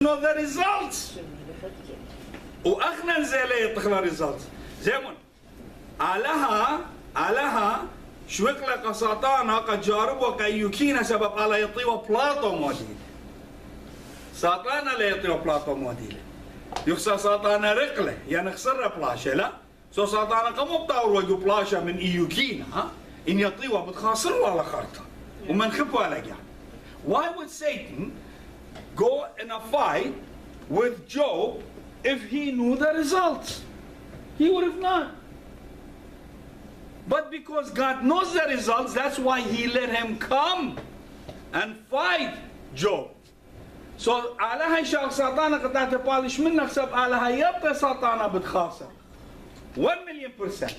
know the results. واخنا نزيله يطخ results. زين علىها شوكلا قساطانا قد جاربوا كيوكينا سبب على يطيوا بلاطو موديل. ساطانا لا يطيوا بلاطو موديل. يخسر ساطانا رقله يعني خسر بلاشة لا. سو ساطانا قمو بتاور ويجو بلاشة من ايوكينا ها ان يطيوا بتخاصر ولا خرطة ومن خبوا لقى. Why would Satan go in a fight with Job if he knew the results? He would have not. But because God knows the results, that's why he let him come and fight Job. So على هاي شخص ساطانا قد تبالش منك سب على هاي يبقى ساطانا بتخاصر 1,000,000%.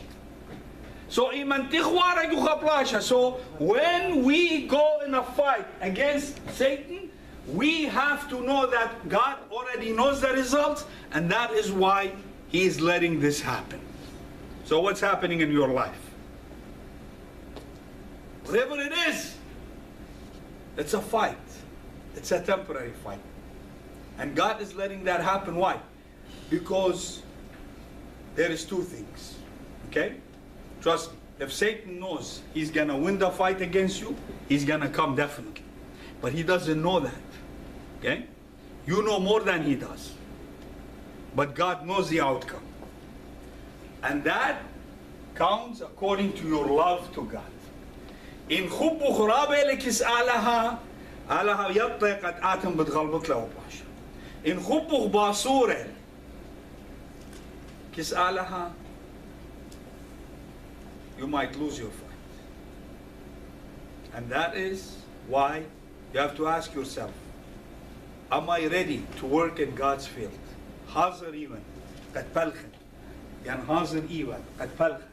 So iman tikhwara gu khaplasha. So when we go in a fight against Satan, we have to know that God already knows the results, and that is why he is letting this happen. So what's happening in your life? Whatever it is, it's a fight. It's a temporary fight. And God is letting that happen. Why? Because there is two things. Okay? Trust me. If Satan knows he's going to win the fight against you, he's going to come definitely. But he doesn't know that. Okay? You know more than he does. But God knows the outcome. And that counts according to your love to God. إن خبوا خرابة لكس آلها يطي قد آتم بتغلبط له باشا. إن خبوا باصورة كس آلها you might lose your fight. And that is why you have to ask yourself, am I ready to work in God's field? حاضر إيوان قد بلخن يعني حاضر إيوان قد بلخن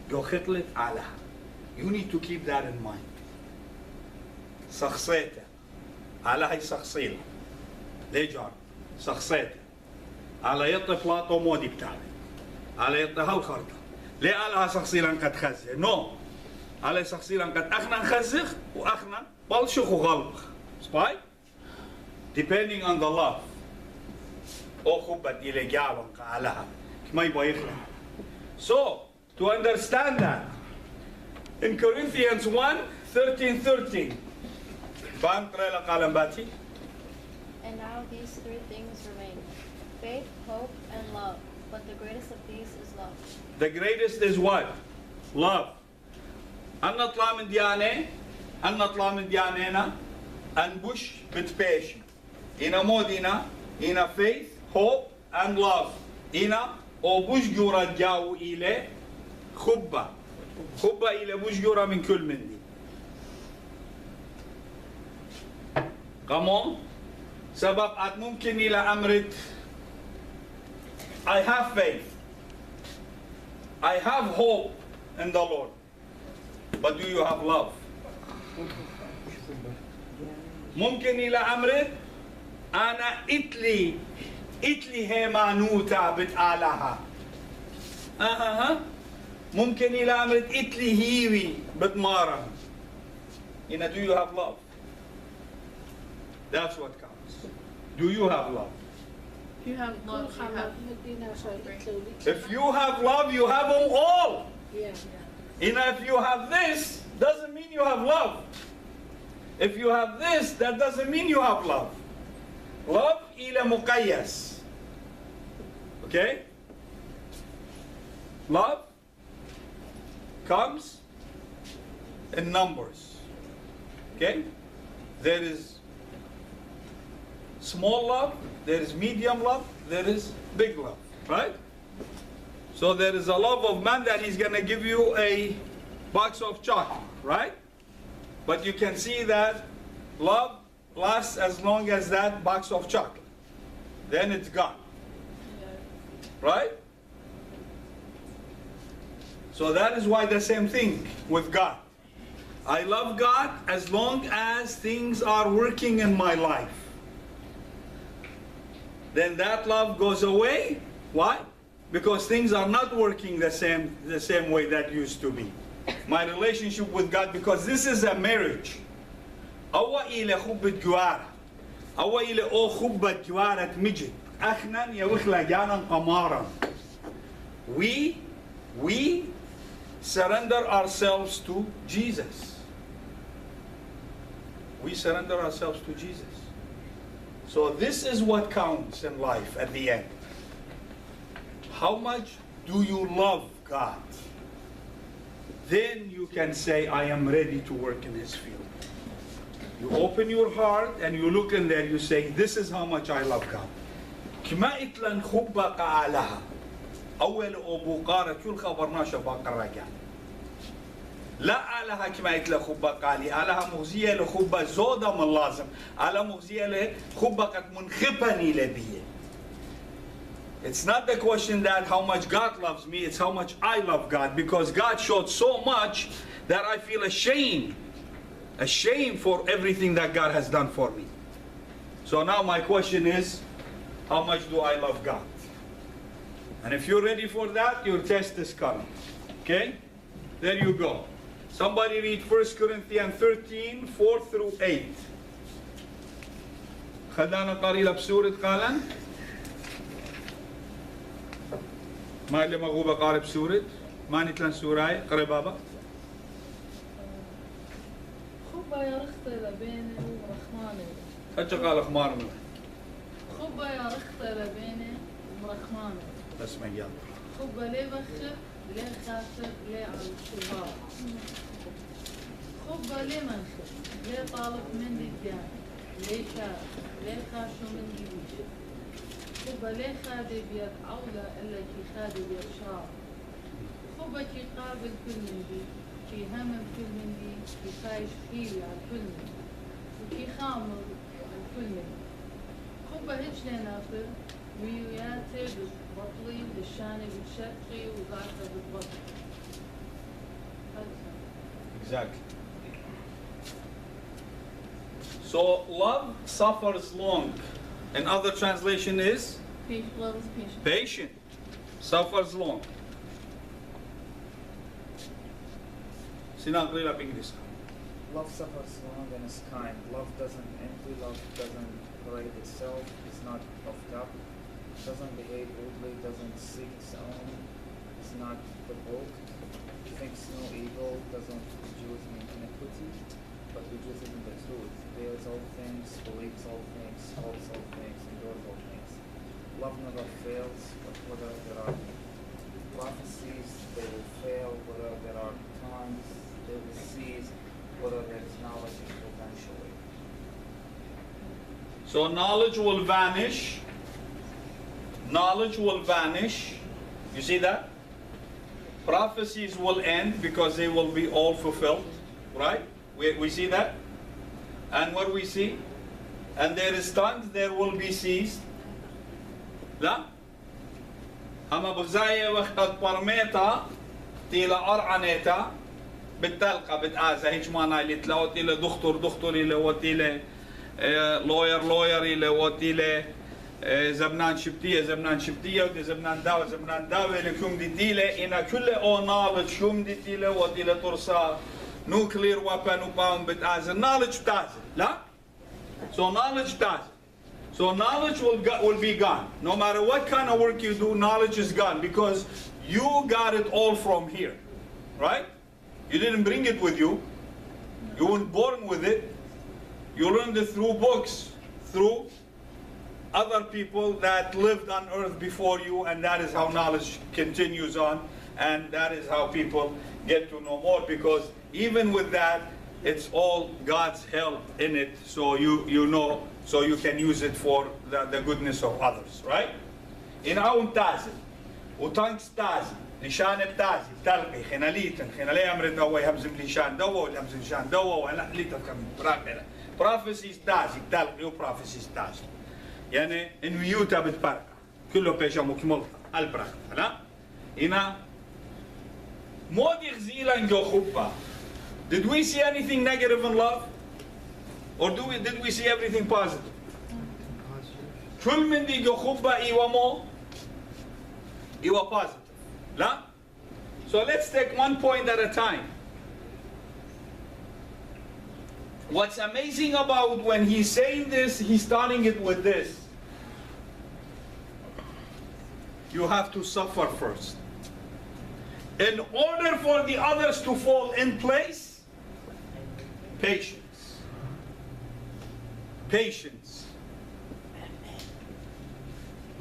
جو خطلت علىها. You need to keep that in mind. شخصيته على هاي شخصيله ليجار شخصيته على يطي بلاطو مودي بتاعي على يطي هالخرطة ليه على شخصيلا قد خزه نو على شخصيلا قد اخنا نخزخ واخنا بلشخ وغلبخ سباي depending on the love او خبت الى جابن علىها كما يبغى يخلق. So to understand that in Corinthians 1:13 بانقرأ لقالن باتي. And now these three things remain: faith, hope, and love. But the greatest of these is love. The greatest is what? Love. أن نطلع من ديانة أن نطلع من دياننا أنبش بتباشي. إنا مودينا إنا faith, hope, and love. إنا أو بوش جورا جاو إلى خبة إلى بوش جورا من كل من دي. Come on. سبب أت ممكن إلى أمرت I have faith. I have hope in the Lord. But do you have love? ممكن إلى أمرت أنا إتلي هيمانوتا بتقالها. ممكن إلى أمرت إتلي هيوي بتمارا. Do you have love? That's what counts. Do you have love? If you have love, you have. If you have love, you have them all. Yeah. If you have this, doesn't mean you have love. If you have this, that doesn't mean you have love. Love ila muqayyas. Okay? Love comes in numbers. Okay? There is small love, there is medium love, there is big love, right? So there is a love of man that he's going to give you a box of chocolate, right? But you can see that love lasts as long as that box of chocolate. Then it's gone, right? So that is why the same thing with God. I love God as long as things are working in my life. Then that love goes away. Why? Because things are not working the same way that used to be. My relationship with God, because this is a marriage. أويل أو خبة جوارة مجد أخنا يوخلا جانا قمارا. We surrender ourselves to Jesus. We surrender ourselves to Jesus. So this is what counts in life at the end. How much do you love God? Then you can say, I am ready to work in His field. You open your heart and you look in there, you say, this is how much I love God. كما إتلن خبك علىها أول أبو قارة كل خبرنا شباك الرجال لا علىها كما إتلن خبك علي علىها مغزية لخبة زودة من لازم على مغزية لخبك منخبني لبيه. It's not the question that how much God loves me, it's how much I love God, because God showed so much that I feel ashamed for everything that God has done for me. So now my question is, how much do I love God? And if you're ready for that, your test is coming. Okay? There you go. Somebody read 1 Corinthians 13, 4 through 8. خلانا قريلة بسورة قالن ما اللي مغوبة قارب سورة ما نتلن سوراي قري بابا خبا يا رختي لبيني ورحماني. أجا قال خمار منه خبا يا رختي لبيني ورحماني. بس ما يلا خبا ليه بخف ليه خافر ليه على الشباب. خبا ليه منخف ليه طالب مني الديانة ليه شاف ليه خاشو مني بيش. خبا ليه خادي بيد عولة إلا كي خادي بيد شراب. خبا كي قابل كل من دي كي همم كل من دي كي خايش خيلي على كل من دي وكي خامر على كل من دي. خبا هيج لنافر وياتي بطلي بالشاني بتشقي وقاعدة بتبطل. Exactly. So love suffers long. Another translation is Love is patient. patient, suffers long. Sinan qrila b'Inglis. Love suffers long and is kind. Love doesn't envy. Love doesn't parade itself. Is not puffed up. Doesn't behave rudely. Doesn't seek its own. Is not provoked. Thinks no evil. Doesn't rejoice in iniquity, but rejoices in the truth. Bears all things. Believes all things. Hopes all things. Endures all things. Love never fails. But whether there are prophecies, they will fail. Whether there are tongues, they will cease. Whether there is knowledge, it will vanish away. So knowledge will vanish. Knowledge will vanish. You see that? Prophecies will end because they will be all fulfilled. Right? We see that? And what we see? And there is tongues, there will be ceased. لا أما بغزاية وقت برميتا تيلا أرعنيتا بتلقى بتآزا هيك مانا اللي تلاوت إلى دكتور إلى وتيلة لوير إلى وتيلة زبنان شبتية ودي زبنان داوة لكم دي تيلة إنا كل أو نالج شوم دي تيلة وتيلة ترسا nuclear weapon وباهم بتآزا knowledge بتآزا لا so knowledge بتآزا. So knowledge will be gone. No matter what kind of work you do, knowledge is gone because you got it all from here, right? You didn't bring it with you. You weren't born with it. You learned it through books, through other people that lived on earth before you, and that is how knowledge continues on, and that is how people get to know more, because even with that, it's all God's help in it, so you know, so you can use it for the goodness of others, right? In aun tazil, utanks tazil, lishan tazil, talqi, khinali amrit away hamzim lishan dawa, hamzim lishan dawa, wa lita kam braqela. Prophecies tazil, talqi prophecies tazil. يعني انويوتا بتبارك كله بيشا مكمل البرك لا هنا مود يغزيلا جو خبا. Did we see anything negative in love? Or did we see everything positive? كل من دي جو خبا ايوا مو ايوا positive لا. So let's take one point at a time. What's amazing about when he's saying this, he's starting it with this. You have to suffer first. In order for the others to fall in place, patience. Patience.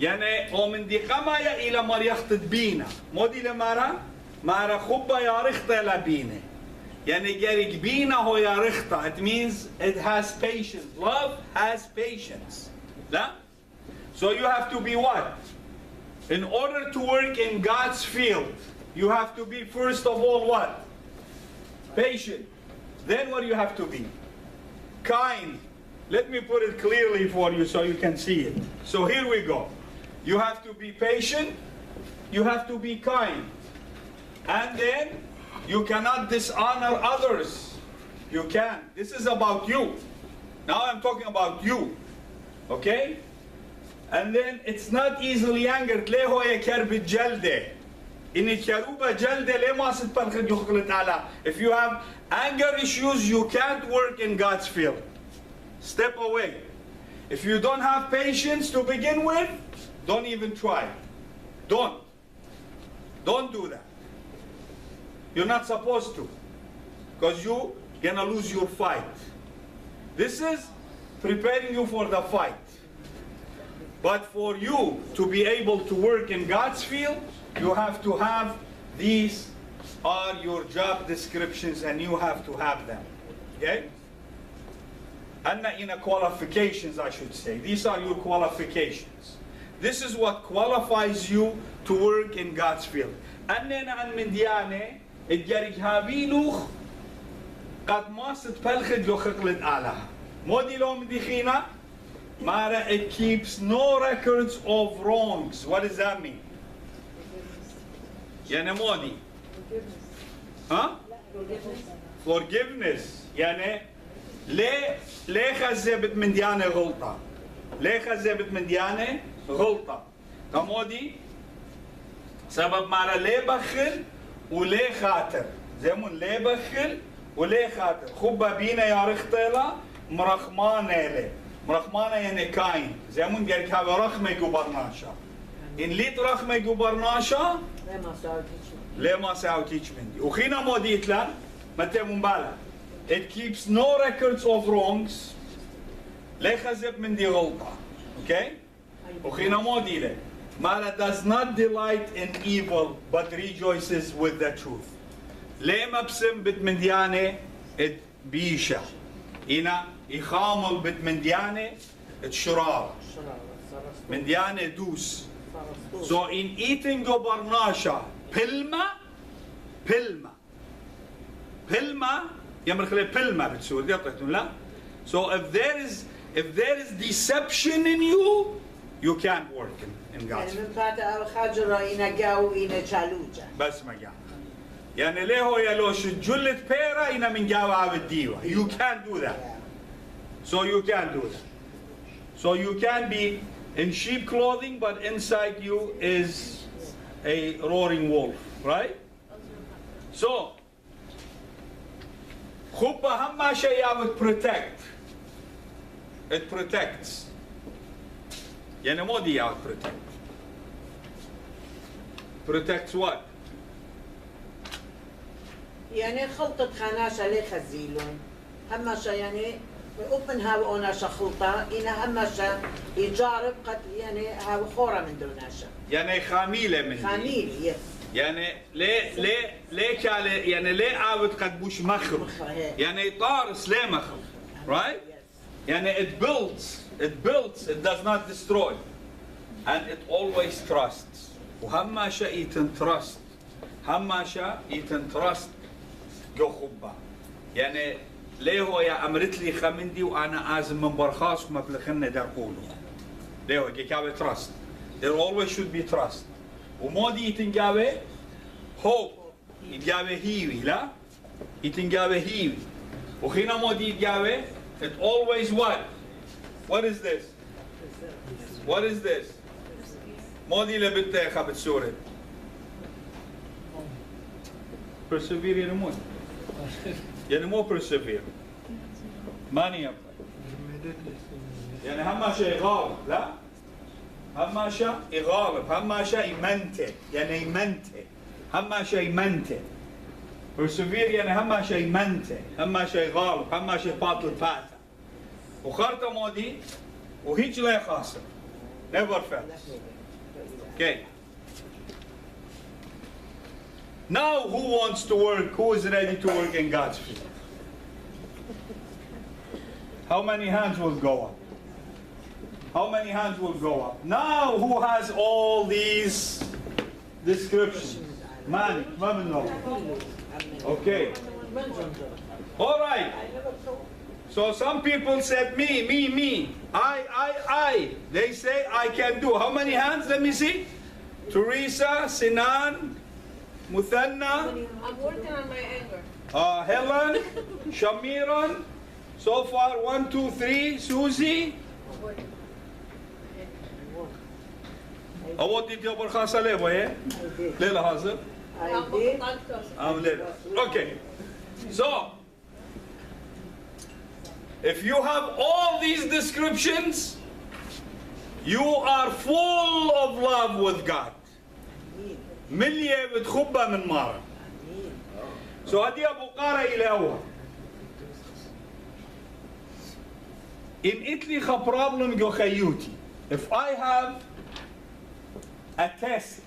يعني ومن دي قمايا إلى مريخت بينا مودي لمارا مارا خبا يا رخطة لبينا يعني جارك بينا هو يا رخطة. It means it has patience. Love has patience. لا? So you have to be what? In order to work in God's field, you have to be first of all what? Patient. Then what do you have to be? Kind. Let me put it clearly for you so you can see it. So here we go. You have to be patient. You have to be kind. And then you cannot dishonor others. You can. This is about you. Now I'm talking about you. Okay? And then it's not easily angered. ليه هو يكرب الجلدة؟ إن الكروبة جلدة ليه ما ستبلغ يخلط على. If you have anger issues, you can't work in God's field. Step away. If you don't have patience to begin with, don't even try. Don't do that. You're not supposed to, because you're gonna lose your fight. This is preparing you for the fight. But for you to be able to work in God's field, you have to have these are your job descriptions, and you have to have them. Okay? And in qualifications, I should say. These are your qualifications. This is what qualifies you to work in God's field. أننا عن من ديانة الجريج هابيلوخ قد ما ستبلخد لو خقلت أعلاها. مودي لو مديخينا مارا it keeps no records of wrongs. What does that mean? يعني مودي ها؟ Forgiveness. يعني ليه خزبت من ديانة غلطة؟ ليه خزبت من ديانة غلطة؟ كمودي سبب مارا ليه بخل وليه خاطر. زيمون ليه بخل وليه خاطر. خبا بينا يا رختيلا مرخمانة ليه. مرخمانة يعني كاين. زيمون قالك هذا رخمة جوبرناشا. إن ليت رخمة جوبرناشا ليه ما ساوتيش مندي. وخينا موديت لان متى مبالا. It keeps no records of wrongs. ليه خزب من دي غلطة. Okay? وخينا مودي له. Mara does not delight in evil, but rejoices with the truth. ليه مبسم بت من ديانة ات بيشا. إنا يخامل بت من ديانة ات شرار. من ديانة دوس. So in eating gobarnasha, pilma. يمرخلي pilma بتسود يطلعون لا. So if there is deception in you, you can't work in God's field. بس ما جاء. يعني ليه هو يلوش جلت بيرا إنا من جاوا عبديوه. You can't do that. So you can't do that. So you can be in sheep clothing, but inside you is a roaring wolf, right? So, خبة هم شيء would protect. It protects. يعني مو دي protect. Protects what? يعني خلطة خاناشة ليه خزيلون هماشا يعني open هاو أوناشا خلطة إنا هماشا يجارب قد يعني هاو خورة من دوناشا يعني خاميلة من خاميلة يس يعني ليه كاله يعني ليه عاود قد بوش مخل يعني طارس ليه مخل right يعني it builds it does not destroy and it always trusts وهماشا يتنترست هماشا يتنترست جو خبا يعني ليه هو يا أمرت لي خمندي وأنا آزم من برخاص وما بلخنا در قولو ليه هو يكاوي trust there always should be trust ومودي يتنجاوي hope يتجاوي هيوي لا يتنجاوي هيوي وخينا مودي يتجاوي it always what is this مودي لبنتي خابت سورة persevere يعني مود يعني مو persevere ماني يبقى يعني هماشة يغالب لا هماشة يغالب هماشة يمنته يعني يمنته هماشة يمنته persevere يعني هماشة يمنته هماشة يغالب هماشة يباطل فاته وخرطة مودي وهيج لا يخاسر never fails. Okay. Now who wants to work? Who is ready to work in God's field? How many hands will go up? How many hands will go up? Now who has all these descriptions? Mani, no. Okay. All right. So some people said me. I. They say I can do. How many hands? Let me see. Teresa, Sinan, Muthanna. I'm working on my anger. Helen, Shamiran. So far, 1, 2, 3. Susie. أودي تجبر خاصة ليه وياه؟ ليلة حاضر. ليلة. Okay. So, if you have all these descriptions, you are full of love with God. ملية بتخبى من مارا. So هدي أبو قارة إلى أول. In Italy, a problem go khayuti. If I have a test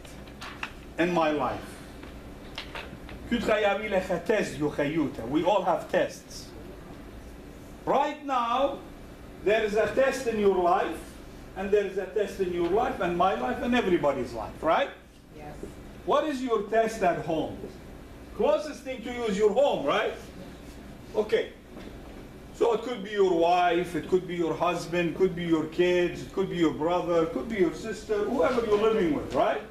in my life, we all have tests. Right now, there is a test in your life, and there is a test in your life, and my life, and everybody's life, right? Yes. What is your test at home? Closest thing to you is your home, right? Okay. So it could be your wife, it could be your husband, it could be your kids, it could be your brother, it could be your sister, whoever you're living with, right?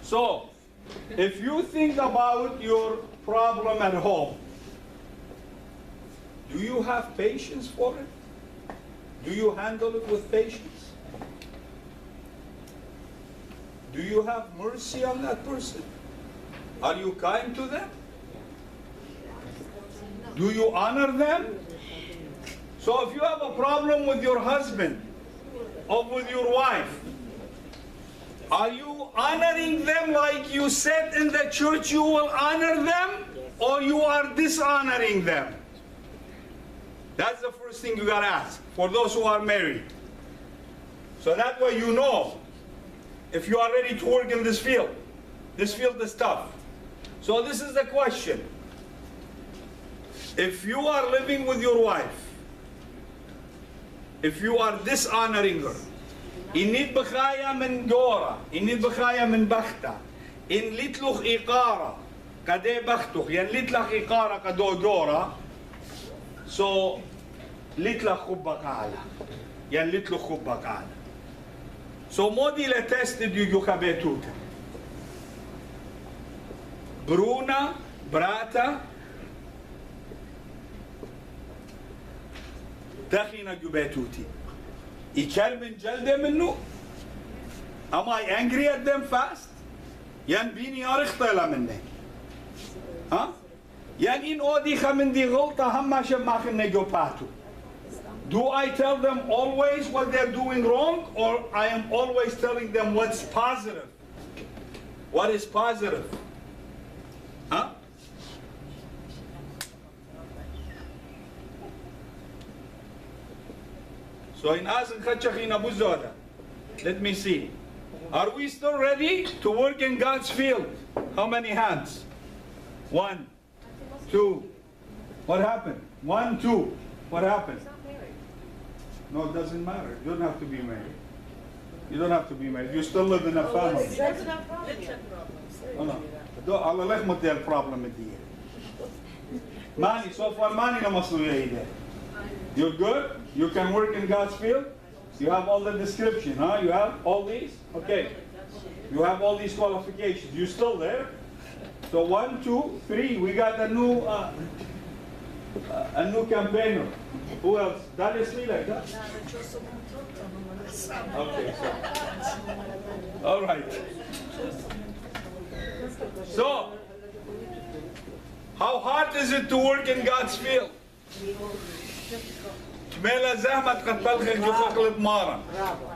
So, if you think about your problem at home, do you have patience for it? Do you handle it with patience? Do you have mercy on that person? Are you kind to them? Do you honor them? So if you have a problem with your husband or with your wife, are you honoring them like you said in the church you will honor them, or you are dishonoring them? That's the first thing you gotta ask for those who are married. So that way you know if you are ready to work in this field. This field is tough. So this is the question. If you are living with your wife, if you are dishonoring her, init bkhaya min gora, init bkhaya min bakhta, in litluch iqara, kade bakhtuch, yan litlach iqara kado gora, so litlach khubba kala, yan litluch khubba kala. So modi le tested you yukabetuta. Bruna, brata, دخينا جباتوتي. إكل من جلدة منه. Am I angry at them fast? ين بيني أرختلا منه. ها؟ ين إن أودي خمن دي غلطة هم شب ما خن نجوباتو. Do I tell them always what they're doing wrong, or I am always telling them what's positive? What is positive? Huh? So in Asan Khachakhin Abu Zoda, let me see. Are we still ready to work in God's field? How many hands? 1, 2. What happened? 1, 2. What happened? No, it doesn't matter. You don't have to be married. You don't have to be married. You still live in a family. Oh, no. Allah lek model problem with you. Mani, so far mani na masluya. You're good? You can work in God's field? You have all the description, huh? You have all these? Okay. You have all these qualifications. You still there? So 1, 2, 3. We got a new campaigner. Who else? That is me like that? Okay. So. All right. So, how hard is it to work in God's field? تميلا زهمت قد بلغك جوخك المارا. برافو.